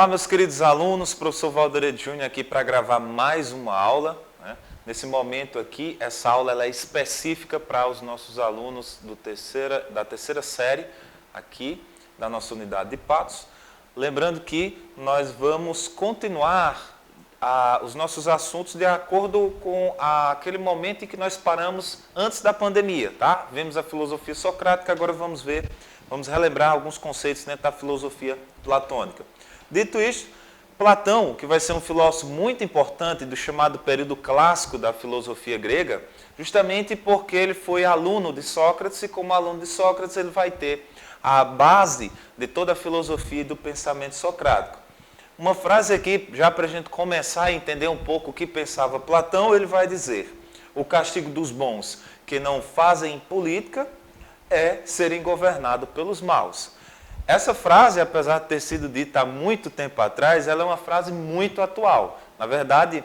Olá, meus queridos alunos, professor Valderedo Júnior aqui para gravar mais uma aula, né? Nesse momento aqui, essa aula ela é específica para os nossos alunos da terceira série aqui da nossa unidade de Patos. Lembrando que nós vamos continuar os nossos assuntos de acordo com aquele momento em que nós paramos antes da pandemia, tá? Vimos a filosofia socrática, agora vamos relembrar alguns conceitos dentro da filosofia platônica. Dito isso, Platão, que vai ser um filósofo muito importante do chamado período clássico da filosofia grega, justamente porque ele foi aluno de Sócrates e como aluno de Sócrates ele vai ter a base de toda a filosofia e do pensamento socrático. Uma frase aqui, já para a gente começar a entender um pouco o que pensava Platão, ele vai dizer: o castigo dos bons que não fazem política é serem governados pelos maus. Essa frase, apesar de ter sido dita há muito tempo atrás, ela é uma frase muito atual. Na verdade,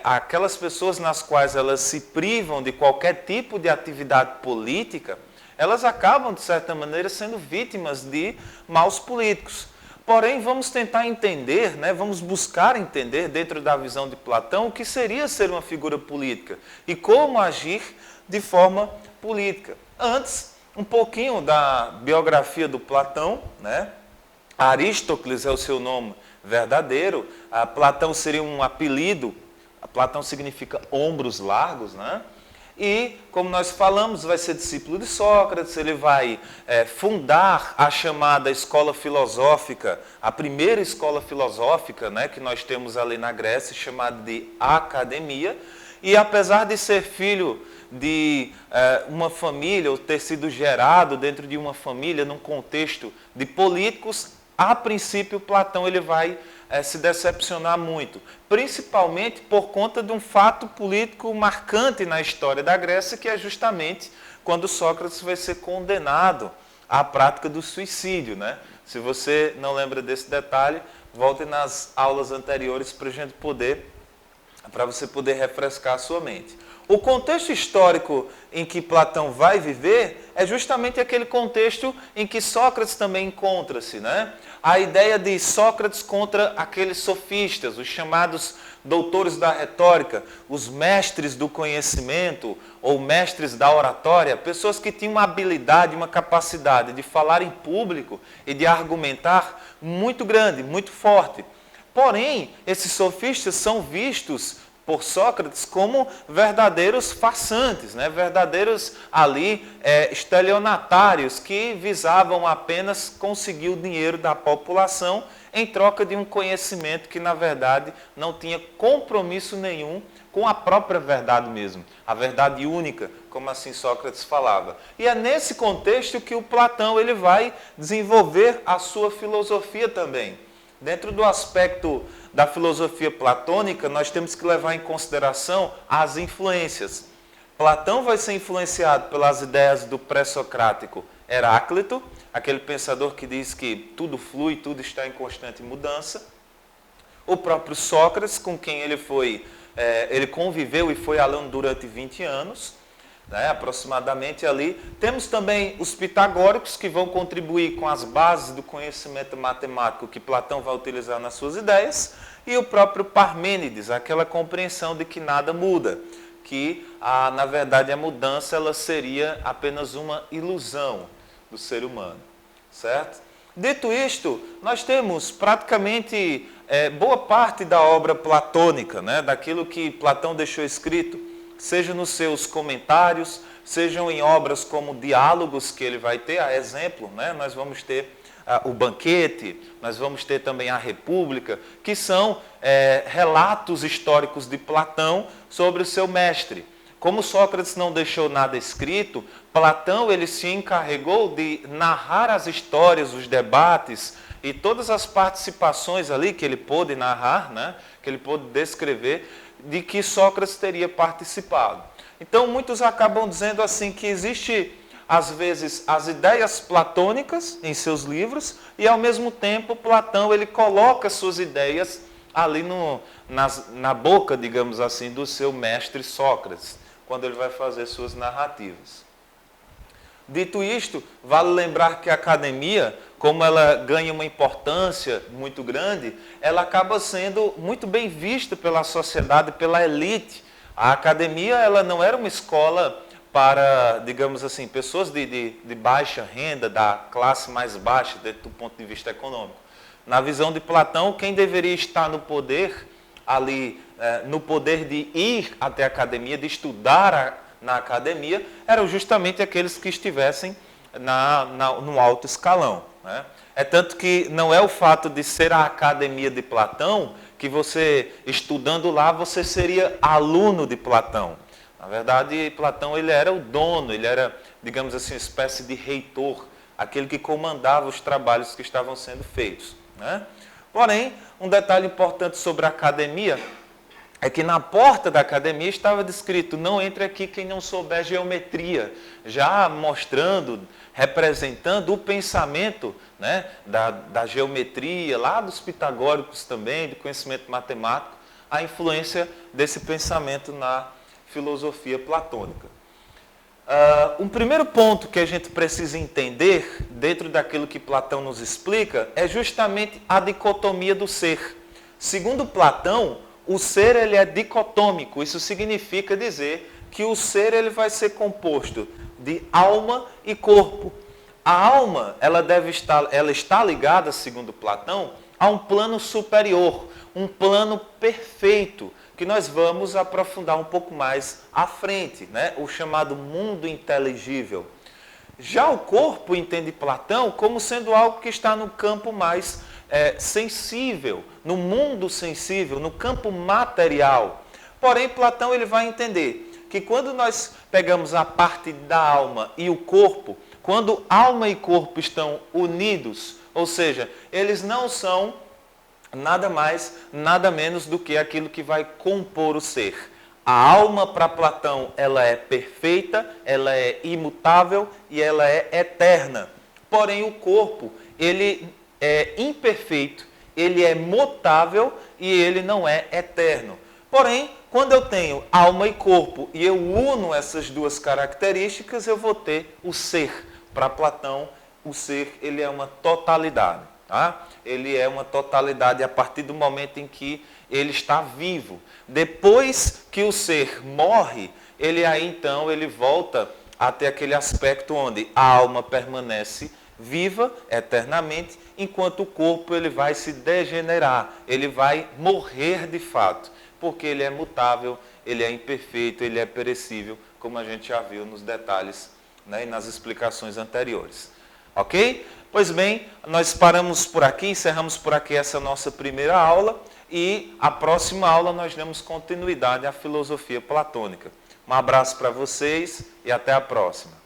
aquelas pessoas nas quais elas se privam de qualquer tipo de atividade política, elas acabam, de certa maneira, sendo vítimas de maus políticos. Porém, vamos tentar entender, vamos buscar entender, dentro da visão de Platão, o que seria ser uma figura política e como agir de forma política. Antes, um pouquinho da biografia do Platão, Aristóteles é o seu nome verdadeiro. Platão seria um apelido. Platão significa ombros largos, E, como nós falamos, vai ser discípulo de Sócrates. Ele vai fundar a chamada escola filosófica, a primeira escola filosófica, que nós temos ali na Grécia, chamada de Academia. E apesar de ser filho de uma família, ou ter sido gerado dentro de uma família, num contexto de políticos, a princípio Platão ele vai se decepcionar muito, principalmente por conta de um fato político marcante na história da Grécia, que é justamente quando Sócrates vai ser condenado à prática do suicídio. Se você não lembra desse detalhe, volte nas aulas anteriores para você poder refrescar a sua mente. O contexto histórico em que Platão vai viver é justamente aquele contexto em que Sócrates também encontra-se. A ideia de Sócrates contra aqueles sofistas, os chamados doutores da retórica, os mestres do conhecimento ou mestres da oratória, pessoas que tinham uma habilidade, uma capacidade de falar em público e de argumentar muito grande, muito forte. Porém, esses sofistas são vistos por Sócrates como verdadeiros farsantes, verdadeiros ali estelionatários que visavam apenas conseguir o dinheiro da população em troca de um conhecimento que, na verdade, não tinha compromisso nenhum com a própria verdade mesmo, a verdade única, como assim Sócrates falava. E é nesse contexto que o Platão ele vai desenvolver a sua filosofia também. Dentro do aspecto da filosofia platônica, nós temos que levar em consideração as influências. Platão vai ser influenciado pelas ideias do pré-socrático Heráclito, aquele pensador que diz que tudo flui, tudo está em constante mudança. O próprio Sócrates, com quem ele conviveu e foi aluno durante 20 anos, aproximadamente ali. Temos também os pitagóricos, que vão contribuir com as bases do conhecimento matemático que Platão vai utilizar nas suas ideias, e o próprio Parmênides, aquela compreensão de que nada muda, que na verdade a mudança ela seria apenas uma ilusão do ser humano, certo? Dito isto, nós temos praticamente boa parte da obra platônica, daquilo que Platão deixou escrito, seja nos seus comentários, sejam em obras como diálogos que ele vai ter, a exemplo, nós vamos ter o Banquete, nós vamos ter também a República, que são relatos históricos de Platão sobre o seu mestre. Como Sócrates não deixou nada escrito, Platão ele se encarregou de narrar as histórias, os debates e todas as participações ali que ele pôde narrar, que ele pôde descrever, de que Sócrates teria participado. Então, muitos acabam dizendo assim que existe, às vezes, as ideias platônicas em seus livros e, ao mesmo tempo, Platão ele coloca suas ideias ali na boca, digamos assim, do seu mestre Sócrates, quando ele vai fazer suas narrativas. Dito isto, vale lembrar que a academia, como ela ganha uma importância muito grande, ela acaba sendo muito bem vista pela sociedade, pela elite. A academia ela não era uma escola para, digamos assim, pessoas de baixa renda, da classe mais baixa, do ponto de vista econômico. Na visão de Platão, quem deveria estar no poder, ali, no poder de ir até a academia, de estudar na academia, eram justamente aqueles que estivessem no alto escalão. Né? É tanto que não é o fato de ser a academia de Platão, que você, estudando lá, você seria aluno de Platão. Na verdade, Platão ele era o dono, ele era, digamos assim, uma espécie de reitor, aquele que comandava os trabalhos que estavam sendo feitos. Né? Porém, um detalhe importante sobre a academia é que na porta da academia estava descrito: não entre aqui quem não souber geometria, já mostrando, representando o pensamento, né, da geometria, lá dos pitagóricos também, do conhecimento matemático, a influência desse pensamento na filosofia platônica. Um primeiro ponto que a gente precisa entender, dentro daquilo que Platão nos explica, é justamente a dicotomia do ser. Segundo Platão, o ser ele é dicotômico. Isso significa dizer que o ser ele vai ser composto de alma e corpo. A alma ela está ligada, segundo Platão, a um plano superior, um plano perfeito, que nós vamos aprofundar um pouco mais à frente, né? O chamado mundo inteligível. Já o corpo entende Platão como sendo algo que está no campo mais sensível, no mundo sensível, no campo material. Porém, Platão ele vai entender que quando nós pegamos a parte da alma e o corpo, quando alma e corpo estão unidos, ou seja, eles não são nada mais, nada menos do que aquilo que vai compor o ser. A alma para Platão, ela é perfeita, ela é imutável e ela é eterna. Porém, o corpo, ele é imperfeito, ele é mutável e ele não é eterno. Porém, quando eu tenho alma e corpo e eu uno essas duas características, eu vou ter o ser. Para Platão, o ser ele é uma totalidade. Tá? Ele é uma totalidade a partir do momento em que ele está vivo. Depois que o ser morre, ele aí então ele volta a ter aquele aspecto onde a alma permanece viva eternamente, enquanto o corpo ele vai se degenerar, ele vai morrer de fato, porque ele é mutável, ele é imperfeito, ele é perecível, como a gente já viu nos detalhes, né, e nas explicações anteriores. Ok? Pois bem, nós paramos por aqui, encerramos por aqui essa nossa primeira aula e a próxima aula nós damos continuidade à filosofia platônica. Um abraço para vocês e até a próxima.